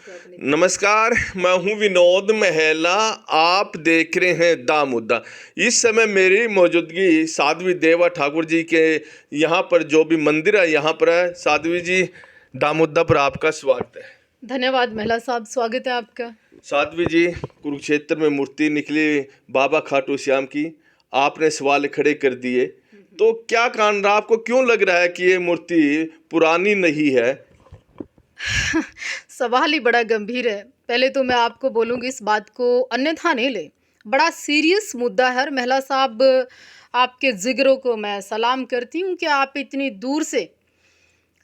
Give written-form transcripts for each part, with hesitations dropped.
नमस्कार, मैं हूं विनोद महिला। आप देख रहे हैं दा मुद्दा। इस समय मेरी मौजूदगी साध्वी देवा ठाकुर जी के यहाँ पर जो भी मंदिर है यहाँ पर है। साध्वी जी, दा मुद्दा पर आपका स्वागत है। धन्यवाद महिला साहब, स्वागत है आपका। साध्वी जी, कुरुक्षेत्र में मूर्ति निकली बाबा खाटू श्याम की, आपने सवाल खड़े कर दिए, तो क्या कारण रहा? आपको क्यों लग रहा है कि ये मूर्ति पुरानी नहीं है? सवाल ही बड़ा गंभीर है। पहले तो मैं आपको बोलूँगी इस बात को अन्यथा नहीं ले, बड़ा सीरियस मुद्दा है। और महिला साहब, आपके जिगरों को मैं सलाम करती हूँ कि आप इतनी दूर से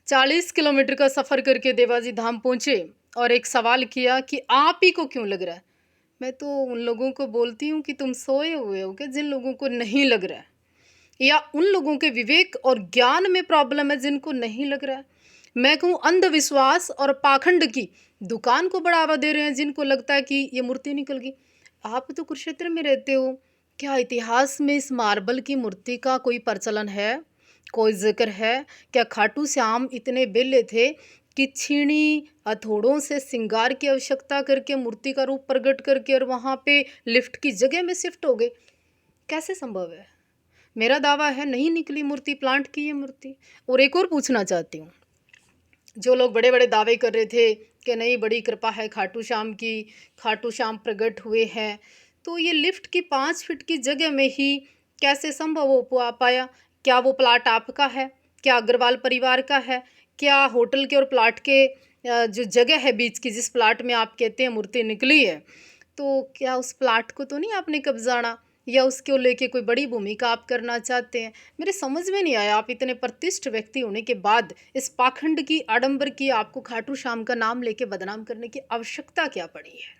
40 किलोमीटर का सफ़र करके देवाजी धाम पहुँचे और एक सवाल किया कि आप ही को क्यों लग रहा है। मैं तो उन लोगों को बोलती हूँ कि तुम सोए हुए हो क्या, जिन लोगों को नहीं लग रहा है, या उन लोगों के विवेक और ज्ञान में प्रॉब्लम है जिनको नहीं लग रहा है। मैं कहूँ अंधविश्वास और पाखंड की दुकान को बढ़ावा दे रहे हैं जिनको लगता है कि ये मूर्ति निकल गई। आप तो कुरुक्षेत्र में रहते हो, क्या इतिहास में इस मार्बल की मूर्ति का कोई प्रचलन है, कोई जिक्र है? क्या खाटू श्याम इतने बेले थे कि छीणी हथौड़ों से श्रृंगार की आवश्यकता करके मूर्ति का रूप प्रकट करके और वहाँ पे लिफ्ट की जगह में शिफ्ट हो गए? कैसे संभव है? मेरा दावा है नहीं निकली मूर्ति, प्लांट की ये मूर्ति। और एक और पूछना चाहती हूँ, जो लोग बड़े बड़े दावे कर रहे थे कि नहीं बड़ी कृपा है खाटू श्याम की, खाटू श्याम प्रकट हुए हैं, तो ये लिफ्ट की 5 फीट की जगह में ही कैसे संभव हो पाया? क्या वो प्लाट आपका है? क्या अग्रवाल परिवार का है? क्या होटल के और प्लाट के जो जगह है बीच की, जिस प्लाट में आप कहते हैं मूर्ति निकली है, तो क्या उस प्लाट को तो नहीं आपने कब्जाना, या उसको लेके कोई बड़ी भूमिका आप करना चाहते हैं? मेरे समझ में नहीं आया, आप इतने प्रतिष्ठित व्यक्ति होने के बाद इस पाखंड की, आडंबर की, आपको खाटू श्याम का नाम लेके बदनाम करने की आवश्यकता क्या पड़ी है?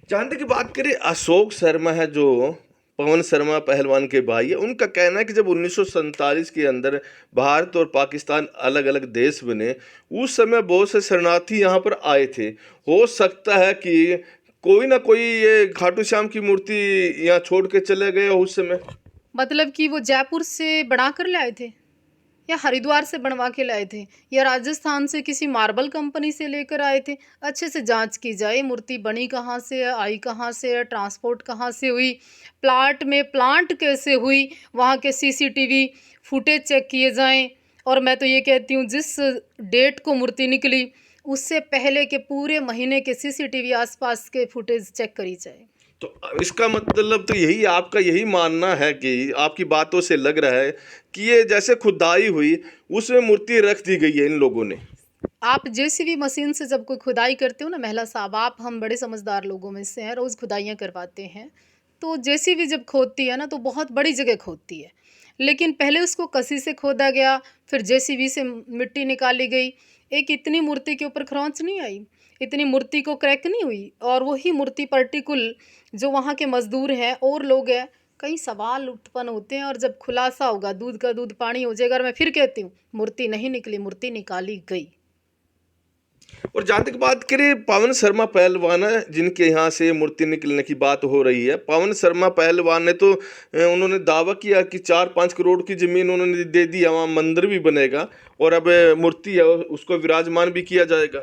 जहाँ तक की बात करें, अशोक शर्मा है जो पवन शर्मा पहलवान के भाई है, उनका कहना है कि जब 1947 के अंदर भारत और पाकिस्तान अलग अलग देश बने, उस समय बहुत से शरणार्थी यहाँ पर आए थे। हो सकता है कि कोई ना कोई ये खाटू श्याम की मूर्ति यहाँ छोड़ के चले गए हो उस समय। मतलब कि वो जयपुर से बना कर लाए थे, या हरिद्वार से बनवा के लाए थे, या राजस्थान से किसी मार्बल कंपनी से लेकर आए थे? अच्छे से जांच की जाए, मूर्ति बनी कहाँ से है, आई कहाँ से है, ट्रांसपोर्ट कहाँ से हुई, प्लाट में प्लांट कैसे हुई, वहाँ के सीसीटीवी फुटेज चेक किए जाएं। और मैं तो ये कहती हूँ, जिस डेट को मूर्ति निकली उससे पहले के पूरे महीने के सीसीटीवी आसपास के फुटेज चेक करी जाए। तो इसका मतलब तो यही, आपका यही मानना है कि आपकी बातों से लग रहा है कि ये जैसे खुदाई हुई उसमें मूर्ति रख दी गई है इन लोगों ने। आप जेसीबी मशीन से जब कोई खुदाई करते हो ना महिला साहब, आप हम बड़े समझदार लोगों में से हैं, रोज़ खुदाइयाँ करवाते हैं, तो जेसीबी जब खोदती है ना तो बहुत बड़ी जगह खोदती है, लेकिन पहले उसको कसी से खोदा गया, फिर जेसीबी से मिट्टी निकाली गई। एक इतनी मूर्ति के ऊपर खरोंच नहीं आई, इतनी मूर्ति को क्रैक नहीं हुई, और वही मूर्ति पर्टिकुल जो वहाँ के मजदूर हैं और लोग हैं, कई सवाल उत्पन्न होते हैं। और जब खुलासा होगा, दूध का दूध पानी हो जाएगा। और मैं फिर कहती हूँ, मूर्ति नहीं निकली, मूर्ति निकाली गई। और जहाँ तक बात करें पवन शर्मा पहलवान है जिनके यहाँ से मूर्ति निकलने की बात हो रही है, पवन शर्मा पहलवान ने तो उन्होंने दावा किया कि 4-5 करोड़ की जमीन उन्होंने दे दी, वहाँ मंदिर भी बनेगा और अब मूर्ति है उसको विराजमान भी किया जाएगा।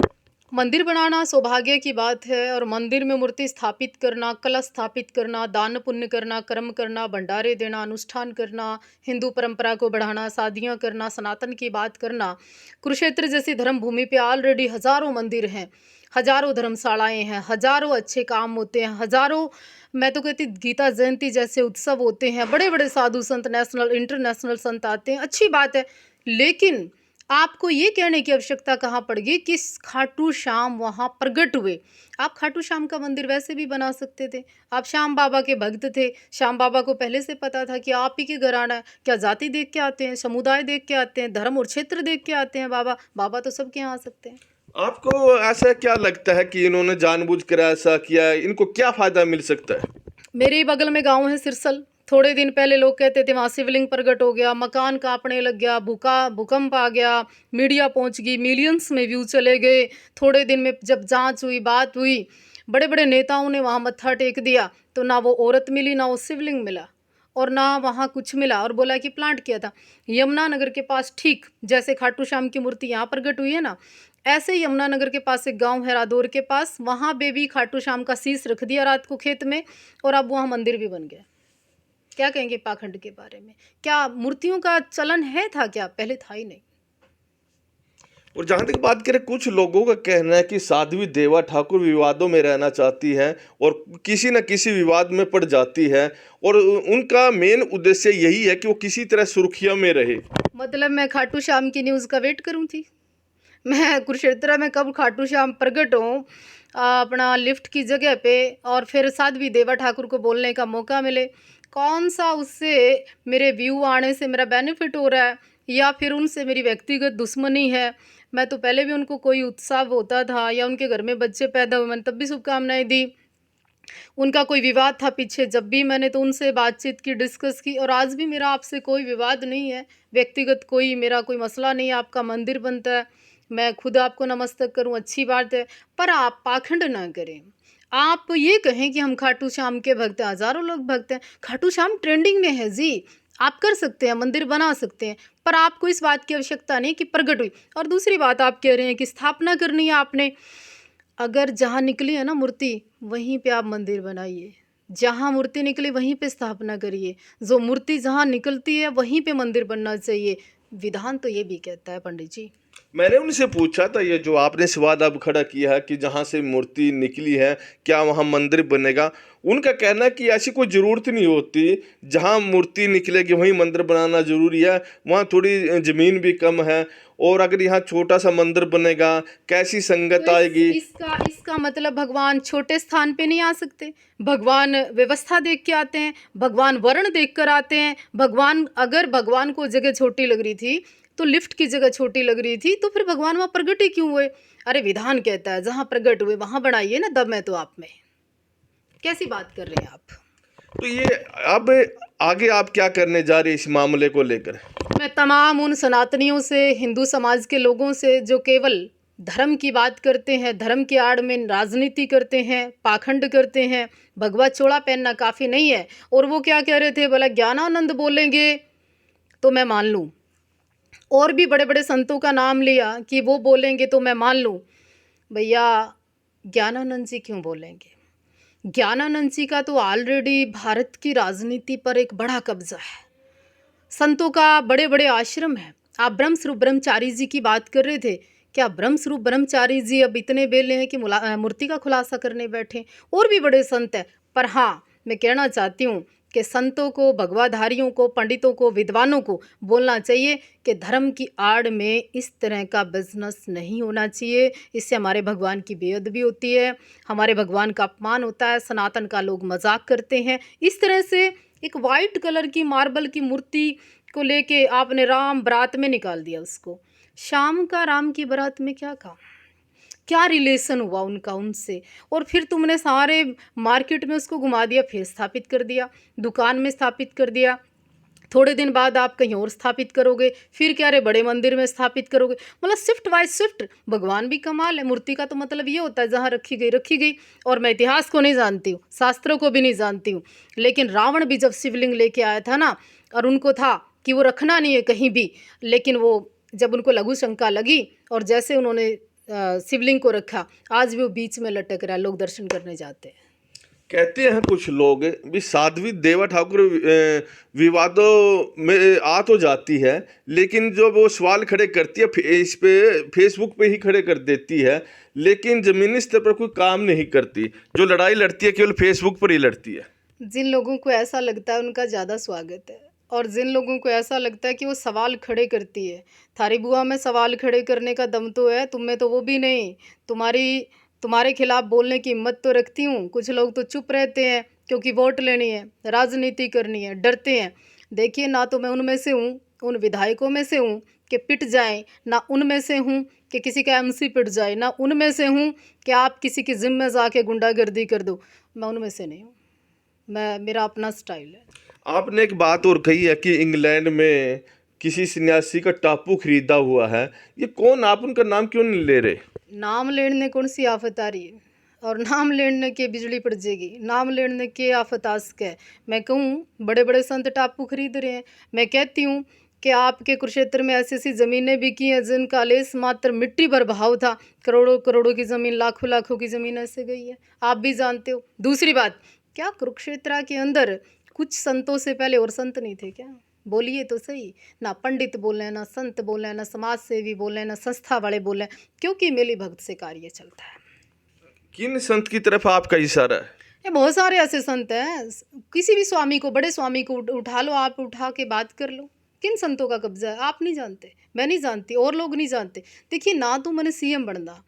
मंदिर बनाना सौभाग्य की बात है, और मंदिर में मूर्ति स्थापित करना, कलश स्थापित करना, दान पुण्य करना, कर्म करना, भंडारे देना, अनुष्ठान करना, हिंदू परंपरा को बढ़ाना, शादियां करना, सनातन की बात करना। कुरुक्षेत्र जैसी धर्म भूमि पे ऑलरेडी हजारों मंदिर हैं, हजारों धर्मशालाएं हैं, हजारों अच्छे काम होते हैं, हजारों, मैं तो कहती गीता जयंती जैसे उत्सव होते हैं, बड़े बड़े साधु संत, नेशनल इंटरनेशनल संत आते हैं, अच्छी बात है। लेकिन आपको ये कहने की आवश्यकता कहाँ पड़ गई कि खाटू श्याम वहाँ प्रकट हुए? आप खाटू श्याम का मंदिर वैसे भी बना सकते थे। आप श्याम बाबा के भक्त थे, श्याम बाबा को पहले से पता था कि आप ही के घर आना है। क्या जाति देख के आते हैं, समुदाय देख के आते हैं, धर्म और क्षेत्र देख के आते हैं? बाबा बाबा तो सबके यहाँ आ सकते हैं। आपको ऐसा क्या लगता है कि इन्होंने जानबूझकर ऐसा किया? इनको क्या फायदा मिल सकता है? मेरे ही बगल में गांव है सिरसल। थोड़े दिन पहले लोग कहते थे वहाँ शिवलिंग प्रकट हो गया, मकान कांपने लग गया, भूकंप आ गया, मीडिया पहुँच गई, मिलियंस में व्यू चले गए। थोड़े दिन में जब जांच हुई, बात हुई, बड़े बड़े नेताओं ने वहाँ मत्था टेक दिया, तो ना वो औरत मिली, ना वो शिवलिंग मिला, और ना वहाँ कुछ मिला, और बोला कि प्लांट किया था। यमुना नगर के पास ठीक जैसे खाटू श्याम की मूर्ति यहाँ प्रकट हुई है ना, ऐसे ही यमुनानगर के पास एक गांव है रादौर के पास, वहाँ पे भी खाटू श्याम का शीश रख दिया रात को खेत में, और अब वहाँ मंदिर भी बन गया। क्या कहेंगे पाखंड के बारे में? क्या मूर्तियों का चलन है था क्या? पहले था ही नहीं। और जहाँ तक बात करें, कुछ लोगों का कहना है कि साध्वी देवा ठाकुर विवादों में रहना चाहती है और किसी न किसी विवाद में पड़ जाती है, और उनका मेन उद्देश्य यही है कि वो किसी तरह सुर्खियों में रहे। मतलब मैं खाटू श्याम की न्यूज़ का वेट करूँ थी? मैं कुरुक्षेत्र में कब खाटू श्याम प्रकट हों अपना लिफ्ट की जगह पे, और फिर साध्वी देवा ठाकुर को बोलने का मौका मिले। कौन सा उससे मेरे व्यू आने से मेरा बेनिफिट हो रहा है, या फिर उनसे मेरी व्यक्तिगत दुश्मनी है? मैं तो पहले भी उनको कोई उत्सव होता था या उनके घर में बच्चे पैदा हुए, मैंने तब भी शुभकामनाएं दी। उनका कोई विवाद था पीछे, जब भी मैंने तो उनसे बातचीत की, डिस्कस की, और आज भी मेरा आपसे कोई विवाद नहीं है, व्यक्तिगत कोई मेरा कोई मसला नहीं है। आपका मंदिर बनता है, मैं खुद आपको नमस्कार करूं, अच्छी बात है, पर आप पाखंड ना करें। आप ये कहें कि हम खाटू श्याम के भक्त हैं, हज़ारों लोग भक्त हैं, खाटू श्याम ट्रेंडिंग में है जी, आप कर सकते हैं, मंदिर बना सकते हैं, पर आपको इस बात की आवश्यकता नहीं कि प्रकट हुई। और दूसरी बात, आप कह रहे हैं कि स्थापना करनी है आपने, अगर जहाँ निकली है ना मूर्ति, वहीं पे आप मंदिर बनाइए। जहाँ मूर्ति निकली वहीं पे स्थापना करिए। जो मूर्ति जहाँ निकलती है वहीं पे मंदिर बनना चाहिए। विधान तो ये भी कहता है पंडित जी। मैंने उनसे पूछा था, ये जो आपने सवाल अब खड़ा किया है कि जहाँ से मूर्ति निकली है क्या वहाँ मंदिर बनेगा, उनका कहना है कि ऐसी कोई ज़रूरत नहीं होती, जहाँ मूर्ति निकलेगी वहीं मंदिर बनाना ज़रूरी है। वहाँ थोड़ी ज़मीन भी कम है, और अगर यहाँ छोटा सा मंदिर बनेगा कैसी संगत तो आएगी। इसका मतलब भगवान छोटे स्थान पे नहीं आ सकते? भगवान व्यवस्था देख के आते हैं, भगवान वर्ण देख कर आते हैं। भगवान, अगर भगवान को जगह छोटी लग रही थी तो लिफ्ट की जगह छोटी लग रही थी, तो फिर भगवान वहाँ प्रगट ही क्यों हुए? अरे विधान कहता है जहाँ प्रगट हुए वहाँ बनाइए ना, दम है तो आप में। कैसी बात कर रहे हैं आप? तो ये अब आगे आप क्या करने जा रहे हैं इस मामले को लेकर? मैं तमाम उन सनातनियों से, हिंदू समाज के लोगों से जो केवल धर्म की बात करते हैं, धर्म की आड़ में राजनीति करते हैं, पाखंड करते हैं, भगवा चोला पहनना काफ़ी नहीं है, और वो क्या कह रहे थे, बोला ज्ञानानंद बोलेंगे तो मैं मान लूँ, और भी बड़े बड़े संतों का नाम लिया कि वो बोलेंगे तो मैं मान लूँ। भैया, ज्ञानानंद जी क्यों बोलेंगे? ज्ञानानंद जी का तो ऑलरेडी भारत की राजनीति पर एक बड़ा कब्जा है। संतों का बड़े बड़े आश्रम है। आप ब्रह्मस्वरूप ब्रह्मचारी जी की बात कर रहे थे, क्या ब्रह्मस्वरूप ब्रह्मचारी जी अब इतने बेले हैं कि मूर्ति का खुलासा करने बैठे? और भी बड़े संत हैं। पर हाँ, मैं कहना चाहती हूँ कि संतों को, भगवाधारियों को, पंडितों को, विद्वानों को बोलना चाहिए कि धर्म की आड़ में इस तरह का बिजनेस नहीं होना चाहिए। इससे हमारे भगवान की बेअदबी होती है, हमारे भगवान का अपमान होता है, सनातन का लोग मजाक करते हैं। इस तरह से एक वाइट कलर की मार्बल की मूर्ति को लेके आपने राम बारात में निकाल दिया उसको। शाम का राम की बारात में क्या काम? क्या रिलेशन हुआ उनका उनसे? और फिर तुमने सारे मार्केट में उसको घुमा दिया, फिर स्थापित कर दिया, दुकान में स्थापित कर दिया। थोड़े दिन बाद आप कहीं और स्थापित करोगे, फिर क्या रे बड़े मंदिर में स्थापित करोगे। मतलब शिफ्ट बाय शिफ्ट। भगवान भी कमाल है। मूर्ति का तो मतलब ये होता है जहाँ रखी गई रखी गई। और मैं इतिहास को नहीं जानती हूँ, शास्त्रों को भी नहीं जानती हूँ, लेकिन रावण भी जब शिवलिंग लेके आया था ना, और उनको था कि वो रखना नहीं है कहीं भी, लेकिन वो जब उनको लघु शंका लगी और जैसे उन्होंने शिवलिंग को रखा, आज भी वो बीच में लटक रहा है, लोग दर्शन करने जाते हैं। कहते हैं कुछ लोग भी साध्वी देवा ठाकुर विवादों में आ तो जाती है, लेकिन जो वो सवाल खड़े करती है इस पे फेसबुक पे ही खड़े कर देती है, लेकिन ज़मीनी स्तर पर कोई काम नहीं करती। जो लड़ाई लड़ती है केवल फेसबुक पर ही लड़ती है। जिन लोगों को ऐसा लगता है उनका ज़्यादा स्वागत है, और जिन लोगों को ऐसा लगता है कि वो सवाल खड़े करती है, थारी बुआ में सवाल खड़े करने का दम तो है, तुम में तो वो भी नहीं। तुम्हारे खिलाफ बोलने की हिम्मत तो रखती हूँ। कुछ लोग तो चुप रहते हैं क्योंकि वोट लेनी है, राजनीति करनी है, डरते हैं। देखिए, ना तो मैं उनमें से हूँ, उन विधायकों में से हूँ कि पिट जाए, ना उनमें से हूँ कि किसी का एमसी पिट जाए, ना उनमें से हूँ कि आप किसी की जिम में जाके गुंडागर्दी कर दो। मैं उनमें से नहीं हूँ। मेरा अपना स्टाइल है। आपने एक बात और कही है कि इंग्लैंड में किसी सन्यासी का टापू खरीदा हुआ है। ये कौन? आप उनका नाम क्यों नहीं ले रहे? नाम लेने कौन सी आफत आ रही है? और नाम लेने के बिजली पड़ जाएगी, नाम लेने के आफत आस्क है। मैं कहूँ बड़े बड़े संत टापू खरीद रहे हैं। मैं कहती हूँ कि आपके कुरुक्षेत्र में ऐसी ऐसी ज़मीनें बिकी हैं जिनका लेस मात्र मिट्टी भर भाव था, करोड़ों करोड़ों की ज़मीन, लाखों लाखों की ज़मीन ऐसे गई है, आप भी जानते हो। दूसरी बात, क्या कुरुक्षेत्र के अंदर कुछ संतों से पहले और संत नहीं थे क्या? बोलिए तो सही। ना पंडित बोले, ना संत बोले, ना समाज सेवी बोले, ना संस्था वाले बोले, क्योंकि मिली भक्त से कार्य चलता है। किन संत की तरफ आपका इशारा है? ये बहुत सारे ऐसे संत हैं, किसी भी स्वामी को, बड़े स्वामी को उठा लो, आप उठा के बात कर लो। किन संतों का कब्जा है आप नहीं जानते, मैं नहीं जानती, और लोग नहीं जानते। देखिए, ना तो मैंने सीएम बनना,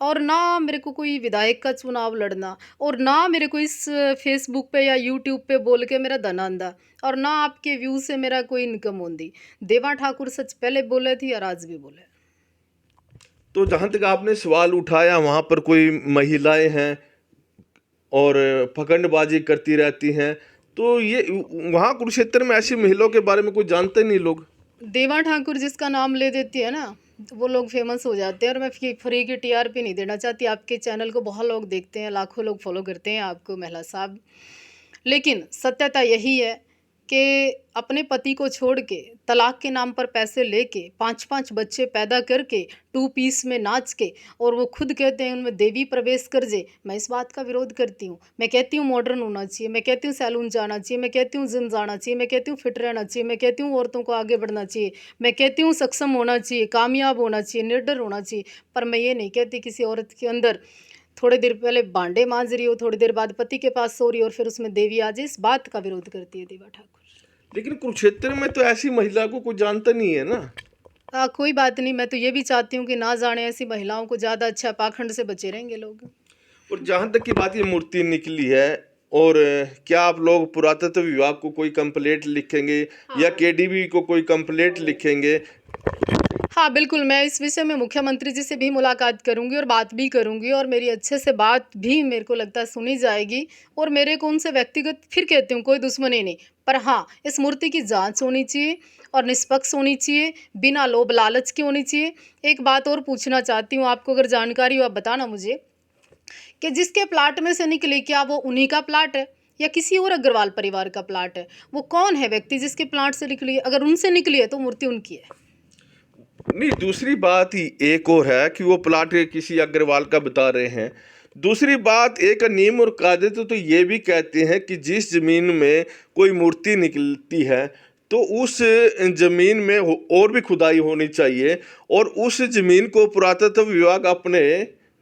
और ना मेरे को कोई विधायक का चुनाव लड़ना, और ना मेरे को इस फेसबुक पे या यूट्यूब पे बोल के मेरा धन आंदा, और ना आपके व्यू से मेरा कोई इनकम होंदी। देवा ठाकुर सच पहले बोले थी और आज भी बोले। तो जहाँ तक आपने सवाल उठाया, वहाँ पर कोई महिलाएं हैं और पखंडबाजी करती रहती हैं, तो ये वहाँ कुरुक्षेत्र में ऐसी महिलाओं के बारे में कोई जानते नहीं लोग। देवा ठाकुर जिसका नाम ले देती है ना, तो वो लोग फेमस हो जाते हैं। और मैं फ्री की टीआरपी नहीं देना चाहती, आपके चैनल को बहुत लोग देखते हैं, लाखों लोग फॉलो करते हैं आपको महिला साहब। लेकिन सत्यता यही है कि अपने पति को छोड़ के तलाक के नाम पर पैसे लेके 5-5 बच्चे पैदा करके 2 पीस में नाच के, और वो खुद कहते हैं उनमें देवी प्रवेश कर जे। मैं इस बात का विरोध करती हूँ। मैं कहती हूँ मॉडर्न होना चाहिए, मैं कहती हूँ सैलून जाना चाहिए, मैं कहती हूँ जिम जाना चाहिए, मैं कहती हूँ फिट रहना चाहिए, मैं कहती हूँ औरतों को आगे बढ़ना चाहिए, मैं कहती हूँ सक्षम होना चाहिए, कामयाब होना चाहिए, निडर होना चाहिए। पर मैं ये नहीं कहती किसी औरत के अंदर थोड़ी देर पहले भांडे मांज रही हो, थोड़ी देर बाद पति के पास सो रही हो और फिर उसमें देवी आ जाए। इस बात का विरोध करती है देवा ठाकुर। लेकिन कुरुक्षेत्र में तो ऐसी महिला को कोई जानता नहीं है ना। कोई बात नहीं, मैं तो ये भी चाहती हूँ कि ना जाने ऐसी महिलाओं को, ज़्यादा अच्छा पाखंड से बचे रहेंगे लोग। और जहाँ तक की बात, ये मूर्ति निकली है, और क्या आप लोग पुरातत्व विभाग को कोई कंप्लेंट लिखेंगे या केडीबी को कोई कंप्लेंट लिखेंगे? हाँ बिल्कुल, मैं इस विषय में मुख्यमंत्री जी से भी मुलाकात करूंगी और बात भी करूंगी, और मेरी अच्छे से बात भी मेरे को लगता है सुनी जाएगी। और मेरे को उनसे व्यक्तिगत, फिर कहती हूँ, कोई दुश्मनी नहीं, पर हाँ, इस मूर्ति की जांच होनी चाहिए और निष्पक्ष होनी चाहिए, बिना लोभ लालच की होनी चाहिए। एक बात और पूछना चाहती हूँ आपको, अगर जानकारी हो आप बताना मुझे, कि जिसके प्लाट में से निकली, क्या वो उन्हीं का प्लाट है या किसी और अग्रवाल परिवार का प्लाट है? वो कौन है व्यक्ति जिसके प्लाट से निकली है? अगर उनसे निकली है तो मूर्ति उनकी है। नहीं, दूसरी बात ही एक और है कि वो प्लाट किसी अग्रवाल का बता रहे हैं। दूसरी बात, एक नियम और कायदे तो ये भी कहते हैं कि जिस जमीन में कोई मूर्ति निकलती है तो उस जमीन में और भी खुदाई होनी चाहिए, और उस जमीन को पुरातत्व विभाग अपने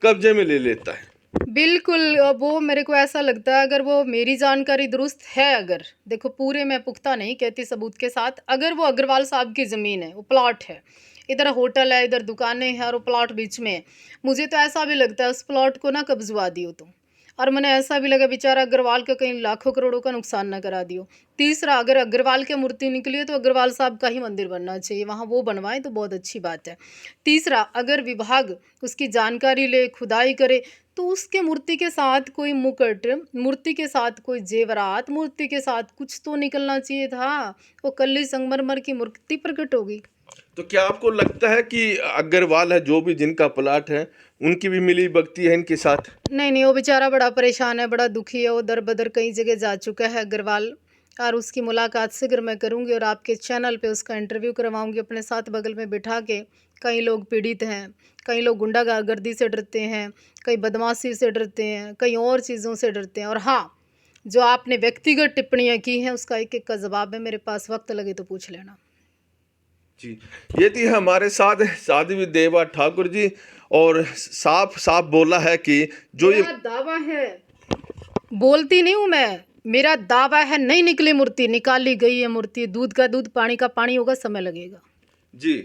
कब्जे में ले लेता है। बिल्कुल, वो मेरे को ऐसा लगता है, अगर वो मेरी जानकारी दुरुस्त है, अगर देखो पूरे मैं पुख्ता नहीं कहती सबूत के साथ, अगर वो अग्रवाल साहब की ज़मीन है, वो प्लॉट है, इधर होटल है, इधर दुकानें हैं और वो प्लॉट बीच में है, मुझे तो ऐसा भी लगता है उस प्लॉट को ना कब्जवा दियो तुम। और मैंने ऐसा भी लगा बेचारा अग्रवाल का कहीं लाखों करोड़ों का नुकसान ना करा दियो। तीसरा, अगर अग्रवाल की मूर्ति निकली है तो अग्रवाल साहब का ही मंदिर बनना चाहिए, वहाँ वो बनवाएं तो बहुत अच्छी बात है। तीसरा, अगर विभाग उसकी जानकारी ले, खुदाई करे, तो उसके मूर्ति के साथ कोई मुकुट, मूर्ति के साथ कोई जेवरात, मूर्ति के साथ कुछ तो निकलना चाहिए था। वो कल्ली संगमरमर की मूर्ति प्रकट होगी। तो क्या आपको लगता है कि अग्रवाल है जो भी जिनका प्लाट है, उनकी भी मिली भगती है इनके साथ? नहीं नहीं, वो बेचारा बड़ा परेशान है, बड़ा दुखी है, वो दर बदर कई जगह जा चुका है अग्रवाल। और उसकी मुलाकात शीघ्र मैं करूंगी और आपके चैनल पे उसका इंटरव्यू करवाऊंगी अपने साथ बगल में बिठा के। कई लोग पीड़ित हैं, कई लोग गुंडागर्दी से डरते हैं, कई बदमाशी से डरते हैं, कई और चीज़ों से डरते हैं। और हाँ, जो आपने व्यक्तिगत टिप्पणियाँ की हैं उसका एक एक का जवाब है मेरे पास, वक्त लगे तो पूछ लेना। जी, ये थी हमारे साथ साध्वी देवा ठाकुर जी, और साफ साफ बोला है कि जो ये मेरा दावा है, बोलती नहीं हूँ मैं, मेरा दावा है, नहीं निकली मूर्ति, निकाली गई है मूर्ति। दूध का दूध, पानी का पानी होगा, समय लगेगा। जी